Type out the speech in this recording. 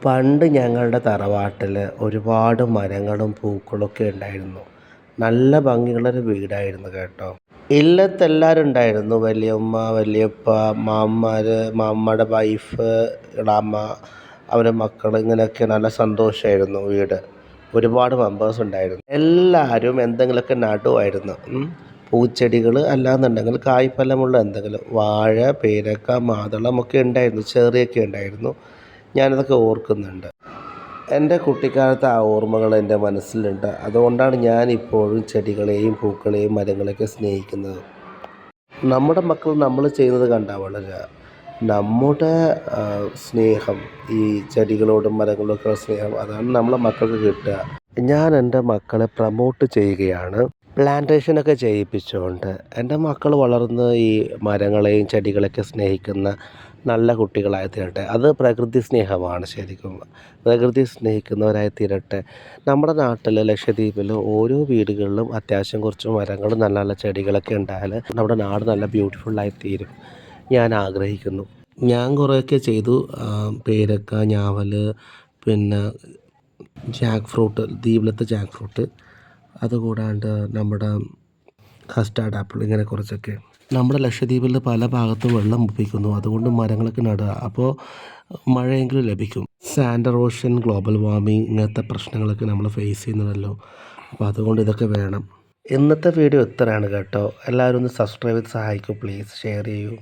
പണ്ട് ഞങ്ങളുടെ തറവാട്ടിൽ ഒരുപാട് മരങ്ങളും പൂക്കളൊക്കെ ഉണ്ടായിരുന്നു. നല്ല ഭംഗിയുള്ളൊരു വീടായിരുന്നു കേട്ടോ. ഇല്ലത്തെല്ലാവരും ഉണ്ടായിരുന്നു. വലിയമ്മ, വലിയപ്പ, മാമ്മമാർ, മാമ്മയുടെ വൈഫ്, ഇളാമ്മ, അവരുടെ മക്കൾ, ഇങ്ങനെയൊക്കെ നല്ല സന്തോഷമായിരുന്നു വീട്. ഒരുപാട് മെമ്പേഴ്സ് ഉണ്ടായിരുന്നു. എല്ലാവരും എന്തെങ്കിലുമൊക്കെ നടുവായിരുന്നു. പൂച്ചെടികൾ അല്ലാന്നുണ്ടെങ്കിൽ കായ്ഫലമുള്ള എന്തെങ്കിലും വാഴ, പേരക്ക, മാതളം ഒക്കെ ഉണ്ടായിരുന്നു. ചെറിയൊക്കെ ഉണ്ടായിരുന്നു. ഞാനതൊക്കെ ഓർക്കുന്നുണ്ട്. എൻ്റെ കുട്ടിക്കാലത്തെ ആ ഓർമ്മകൾ എൻ്റെ മനസ്സിലുണ്ട്. അതുകൊണ്ടാണ് ഞാനിപ്പോഴും ചെടികളെയും പൂക്കളെയും മരങ്ങളെയൊക്കെ സ്നേഹിക്കുന്നത്. നമ്മുടെ മക്കൾ നമ്മൾ ചെയ്യുന്നത് കണ്ടാൽ വളരുക. നമ്മുടെ സ്നേഹം, ഈ ചെടികളോടും മരങ്ങളോടൊക്കെയുള്ള സ്നേഹം, അതാണ് നമ്മളെ മക്കൾക്ക് കിട്ടുക. ഞാൻ എൻ്റെ മക്കളെ പ്രമോട്ട് ചെയ്യുകയാണ്, പ്ലാന്റേഷനൊക്കെ ചെയ്യിപ്പിച്ചുകൊണ്ട്. എൻ്റെ മക്കൾ വളർന്ന് ഈ മരങ്ങളെയും ചെടികളെയൊക്കെ സ്നേഹിക്കുന്ന നല്ല കുട്ടികളായി തീരട്ടെ. അത് പ്രകൃതി സ്നേഹമാണ്. ശരിക്കും പ്രകൃതി സ്നേഹിക്കുന്നവരായി തീരട്ടെ. നമ്മുടെ നാട്ടിൽ ലക്ഷദ്വീപിൽ ഓരോ വീടുകളിലും അത്യാവശ്യം കുറച്ച് മരങ്ങളും നല്ല നല്ല ചെടികളൊക്കെ ഉണ്ടായാൽ നമ്മുടെ നാട് നല്ല ബ്യൂട്ടിഫുള്ളായി തീരും ഞാൻ ആഗ്രഹിക്കുന്നു. ഞാൻ കുറേയൊക്കെ ചെയ്തു. പേരക്ക, ഞാവൽ, പിന്നെ ജാക്ക് ഫ്രൂട്ട്, ദ്വീപിലത്തെ ജാക്ക് ഫ്രൂട്ട്, അതുകൂടാണ്ട് നമ്മുടെ കസ്റ്റാർഡ് ആപ്പിൾ, ഇങ്ങനെ കുറച്ചൊക്കെ. നമ്മുടെ ലക്ഷദ്വീപിൽ പല ഭാഗത്തും വെള്ളം മുട്ടിക്കുന്നു. അതുകൊണ്ട് മരങ്ങളൊക്കെ നടുക. അപ്പോൾ മഴയെങ്കിലും ലഭിക്കും. സാൻഡ് എറോഷൻ, ഗ്ലോബൽ വാർമിങ്, ഇങ്ങനത്തെ പ്രശ്നങ്ങളൊക്കെ നമ്മൾ ഫേസ് ചെയ്യുന്നതല്ലോ. അപ്പോൾ അതുകൊണ്ട് ഇതൊക്കെ വേണം. ഇന്നത്തെ വീഡിയോ ഇത്രയാണ് കേട്ടോ. എല്ലാവരും ഒന്ന് സബ്സ്ക്രൈബ് ചെയ്ത് സഹായിക്കൂ പ്ലീസ്. ഷെയർ ചെയ്യൂ.